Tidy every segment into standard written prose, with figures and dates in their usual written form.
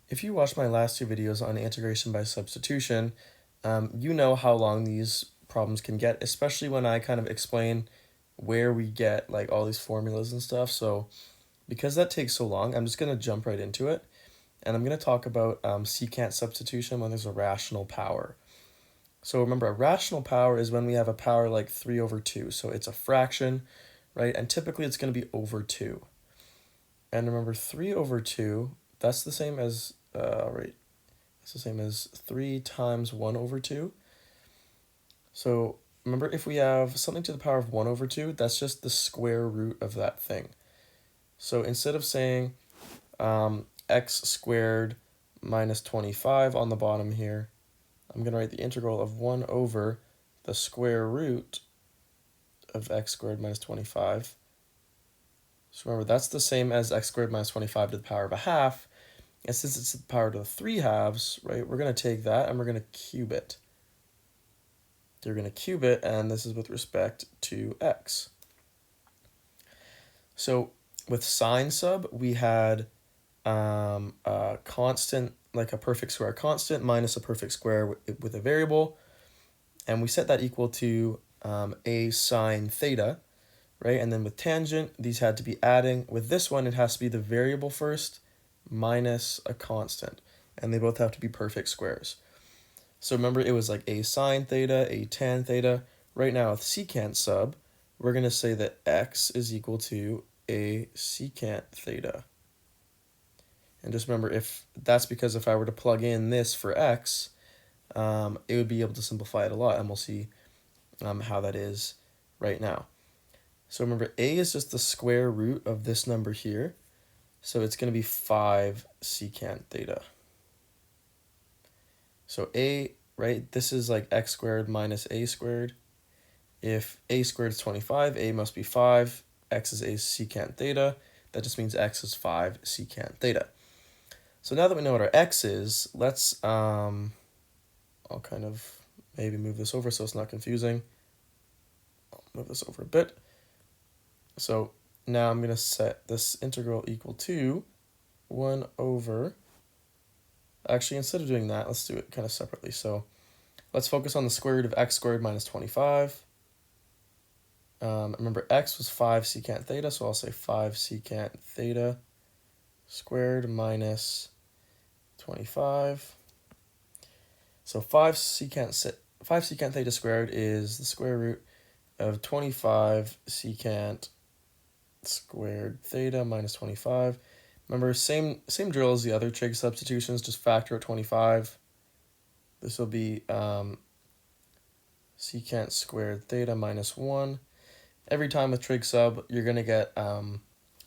If you watched my last two videos on integration by substitution, you know how long these problems can get, especially when I kind of explain where we get like all these formulas and stuff. So because that takes so long, I'm just going to jump right into it. And I'm going to talk about secant substitution when there's a rational power. So remember, a rational power is when we have a power like 3 over 2. So it's a fraction, right? And typically it's going to be over 2. And remember, 3 over 2, that's the same as, it's the same as 3 times 1 over 2. So remember, if we have something to the power of 1 over 2, that's just the square root of that thing. So instead of saying x squared minus 25 on the bottom here, I'm going to write the integral of 1 over the square root of x squared minus 25. So remember, that's the same as x squared minus 25 to the power of a half. And since it's the power to the 3 halves, right, we're going to take that and we're going to cube it. You're going to cube it, and this is with respect to x. So with sine sub, we had a constant, like a perfect square constant minus a perfect square with a variable. And we set that equal to a sine theta, right? And then with tangent, these had to be adding. With this one, it has to be the variable first minus a constant. And they both have to be perfect squares. So remember, it was like a sine theta, a tan theta. Right now with secant sub, we're going to say that x is equal to a secant theta. And just remember, if that's because if I were to plug in this for x, it would be able to simplify it a lot, and we'll see how that is right now. So remember, a is just the square root of this number here, so it's going to be 5 secant theta. So a, right, this is like x squared minus a squared. If a squared is 25, a must be 5, x is a secant theta. That just means x is 5 secant theta. So now that we know what our x is, let's, I'll kind of maybe move this over so it's not confusing. I'll move this over a bit. So now I'm going to set this integral equal to 1 over, actually instead of doing that, let's do it kind of separately. So let's focus on the square root of x squared minus 25. Remember, x was 5 secant theta, so I'll say 5 secant theta squared minus 25. So 5 secant theta squared is the square root of 25 secant squared theta minus 25. Remember, same drill as the other trig substitutions, just factor out 25. This will be secant squared theta minus 1. Every time with trig sub, you're going to get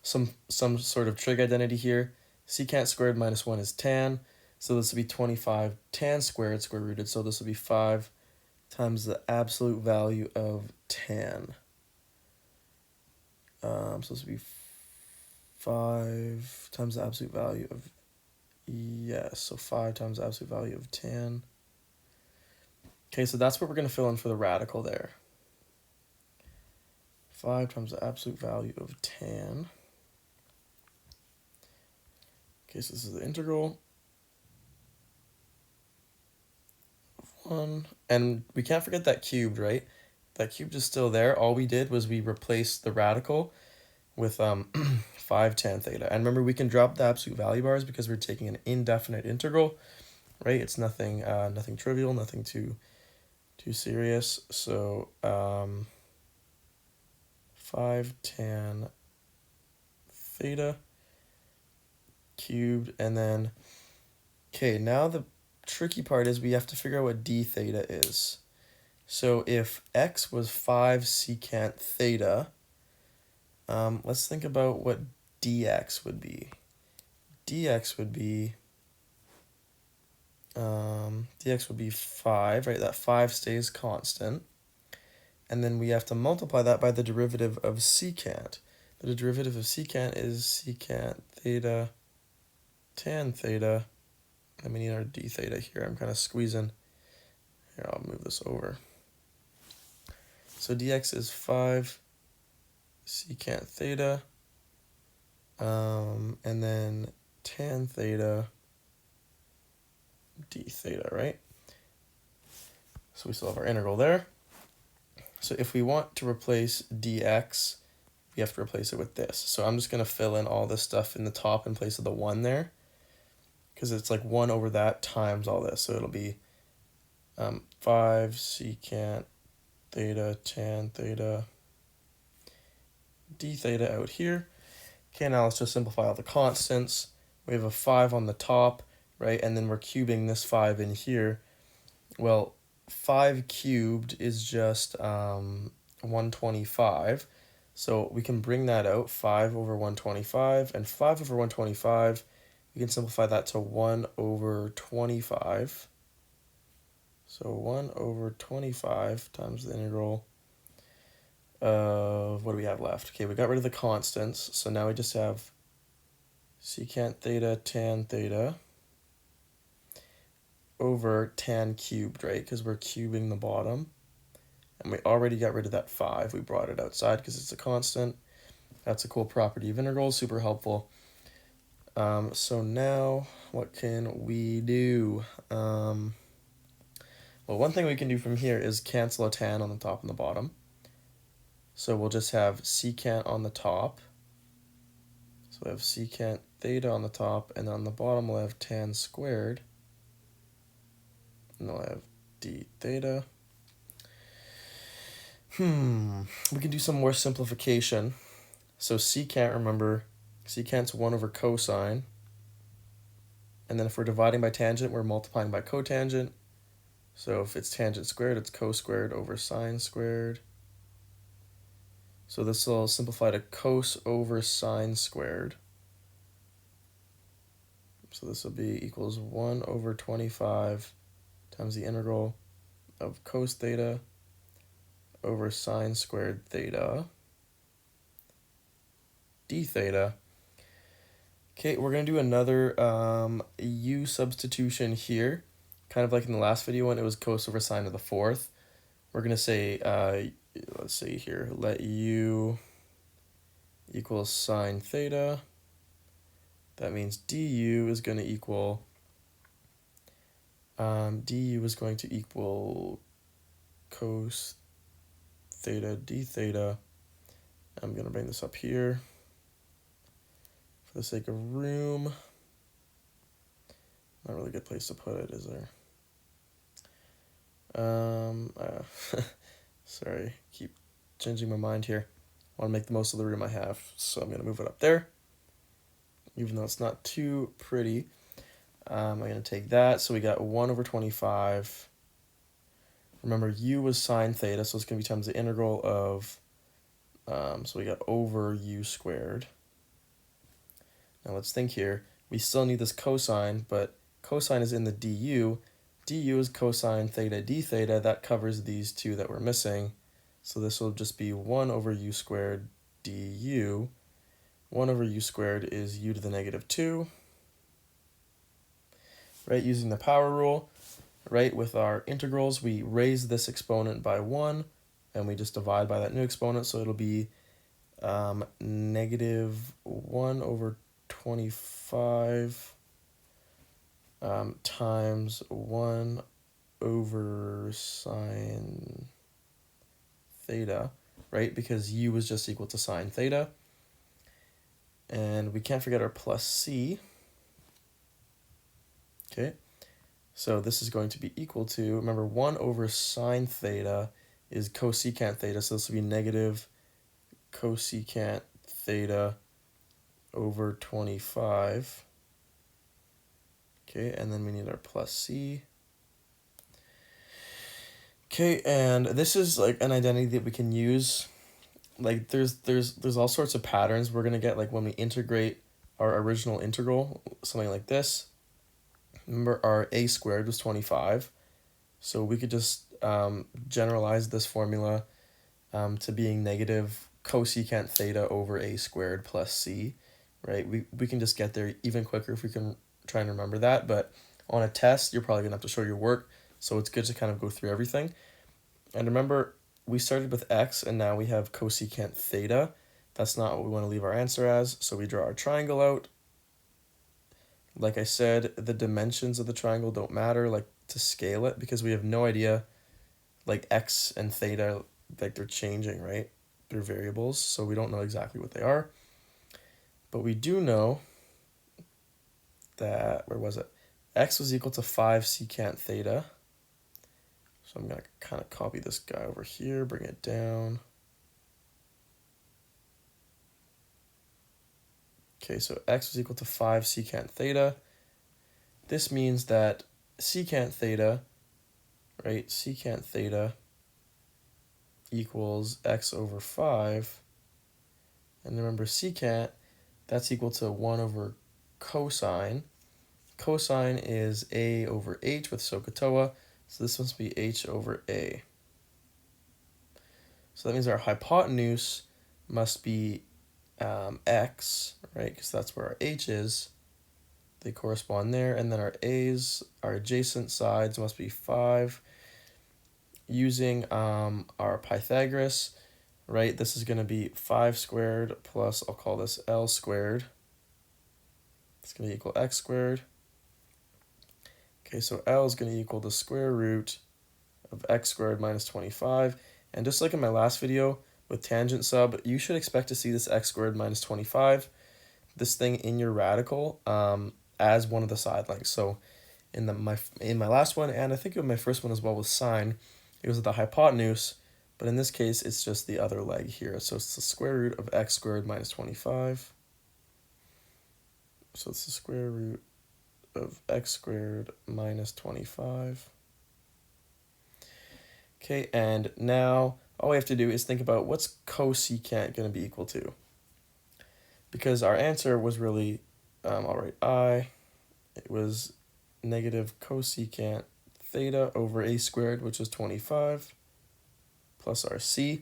some sort of trig identity here. Secant squared minus 1 is tan, so this will be 25 tan squared square rooted, so this will be 5 times the absolute value of tan. So this will be 5 times the absolute value of, yes, so 5 times the absolute value of tan. Okay, so that's what we're going to fill in for the radical there. 5 times the absolute value of tan. Okay, so this is the integral of 1. And we can't forget that cubed, right? That cubed is still there. All we did was we replaced the radical with 5 tan theta. And remember, we can drop the absolute value bars because we're taking an indefinite integral, right? It's nothing nothing trivial, nothing too serious. So 5 tan theta cubed, and then, okay, now the tricky part is we have to figure out what d theta is. So if x was 5 secant theta, let's think about what dx would be. Dx would be 5, right? That 5 stays constant. And then we have to multiply that by the derivative of secant. The derivative of secant is secant theta tan theta. And we need our d theta here. I'm kind of squeezing. Here, I'll move this over. So dx is 5 secant theta. And then tan theta d theta, right? So we still have our integral there. So if we want to replace dx, we have to replace it with this. So I'm just going to fill in all this stuff in the top in place of the 1 there, because it's like 1 over that times all this. So it'll be 5 secant theta tan theta d theta out here. Okay, now let's just simplify all the constants. We have a 5 on the top, right? And then we're cubing this 5 in here. Well, 5 cubed is just 125. So we can bring that out, 5 over 125. And 5 over 125, we can simplify that to 1 over 25. So 1 over 25 times the integral of, what do we have left? Okay, we got rid of the constants, so now we just have secant theta tan theta over tan cubed, right? Because we're cubing the bottom. And we already got rid of that 5. We brought it outside because it's a constant. That's a cool property of integrals, super helpful. So now what can we do? Well, one thing we can do from here is cancel a tan on the top and the bottom. So we'll just have secant on the top. So we have secant theta on the top, and then on the bottom we'll have tan squared. And then we'll have d theta. We can do some more simplification. So secant, remember, secant's 1 over cosine. And then if we're dividing by tangent, we're multiplying by cotangent. So if it's tangent squared, it's cos squared over sine squared. So this will simplify to cos over sine squared. So this will be equals 1 over 25 times the integral of cos theta over sine squared theta d theta. Okay, we're going to do another u substitution here, kind of like in the last video when it was cos over sine to the 4th. We're going to say, let's see here, let u equals sine theta. That means du is going to equal, cos theta d theta. I'm going to bring this up here for the sake of room. Not really a good place to put it, is there? Sorry, keep changing my mind here. I want to make the most of the room I have, so I'm going to move it up there. Even though it's not too pretty, I'm going to take that. So we got 1 over 25. Remember, u was sine theta, so it's going to be times the integral of, so we got over u squared. Now let's think here. We still need this cosine, but cosine is in the du. Du is cosine theta d theta. That covers these two that we're missing. So this will just be 1 over u squared du. 1 over u squared is u to the negative 2. Right, using the power rule, right, with our integrals, we raise this exponent by 1, and we just divide by that new exponent, so it'll be negative 1 over 25 times 1 over sine theta, right, because u is just equal to sine theta. And we can't forget our plus c. Okay, so this is going to be equal to, remember, 1 over sine theta is cosecant theta, so this will be negative cosecant theta over 25. Okay, and then we need our plus c. Okay, and this is like an identity that we can use. Like there's all sorts of patterns we're gonna get, like when we integrate our original integral, something like this. Remember, our a squared was 25, so we could just generalize this formula to being negative cosecant theta over a squared plus c, right? We can just get there even quicker if we can try and remember that, but on a test, you're probably gonna have to show your work, so it's good to kind of go through everything. And remember, we started with x, and now we have cosecant theta. That's not what we want to leave our answer as, so we draw our triangle out. Like I said, the dimensions of the triangle don't matter, like to scale it, because we have no idea, like x and theta, like they're changing, right? They're variables, so we don't know exactly what they are. But we do know that, where was it? X was equal to 5 secant theta. So I'm going to kind of copy this guy over here, bring it down. Okay, so x was equal to 5 secant theta. This means that secant theta, right, secant theta equals x over 5. And remember, secant, that's equal to 1 over cosine. Cosine is a over h with SOHCAHTOA, so this must be h over a. So that means our hypotenuse must be x, right, because that's where our h is. They correspond there, and then our a's, our adjacent sides must be 5. Using our Pythagoras, right, this is going to be 5 squared plus, I'll call this L squared. It's going to equal x squared. Okay, so L is going to equal the square root of x squared minus 25. And just like in my last video with tangent sub, you should expect to see this x squared minus 25, this thing in your radical, as one of the side lengths. So in my last one, and I think in my first one as well with sine, it was the hypotenuse, but in this case, it's just the other leg here. So it's the square root of x squared minus 25. So it's the square root of x squared minus 25. Okay, and now all we have to do is think about what's cosecant going to be equal to. Because our answer was really, I'll write I, it was negative cosecant theta over a squared, which is 25, plus our c.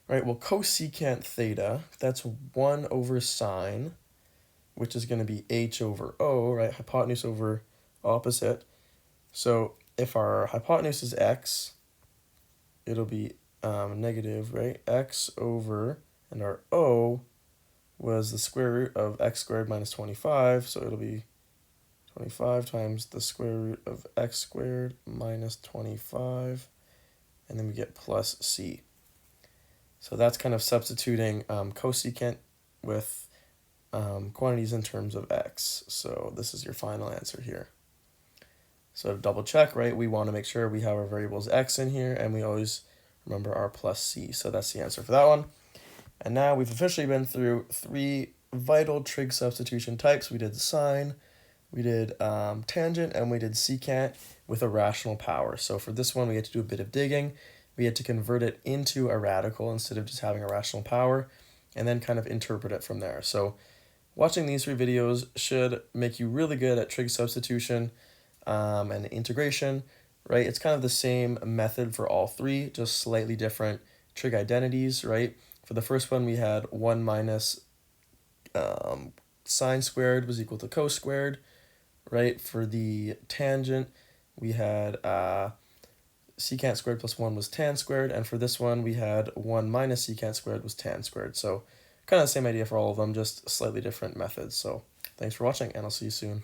Right, well, cosecant theta, that's 1 over sine, which is going to be h over o, right, hypotenuse over opposite. So if our hypotenuse is x, it'll be negative, right, x over, and our o was the square root of x squared minus 25, so it'll be 25 times the square root of x squared minus 25, and then we get plus c. So that's kind of substituting cosecant with quantities in terms of x. So this is your final answer here. So to double check, right, we want to make sure we have our variables x in here, and we always remember our plus c. So that's the answer for that one. And now we've officially been through 3 vital trig substitution types. We did sine, we did tangent, and we did secant with a rational power. So for this one, we had to do a bit of digging. We had to convert it into a radical instead of just having a rational power, and then kind of interpret it from there. So watching these 3 videos should make you really good at trig substitution and integration, right? It's kind of the same method for all 3, just slightly different trig identities, right? For the first one, we had 1 minus sine squared was equal to cos squared, right? For the tangent, we had secant squared plus 1 was tan squared, and for this one, we had 1 minus secant squared was tan squared. So kind of the same idea for all of them, just slightly different methods. So thanks for watching, and I'll see you soon.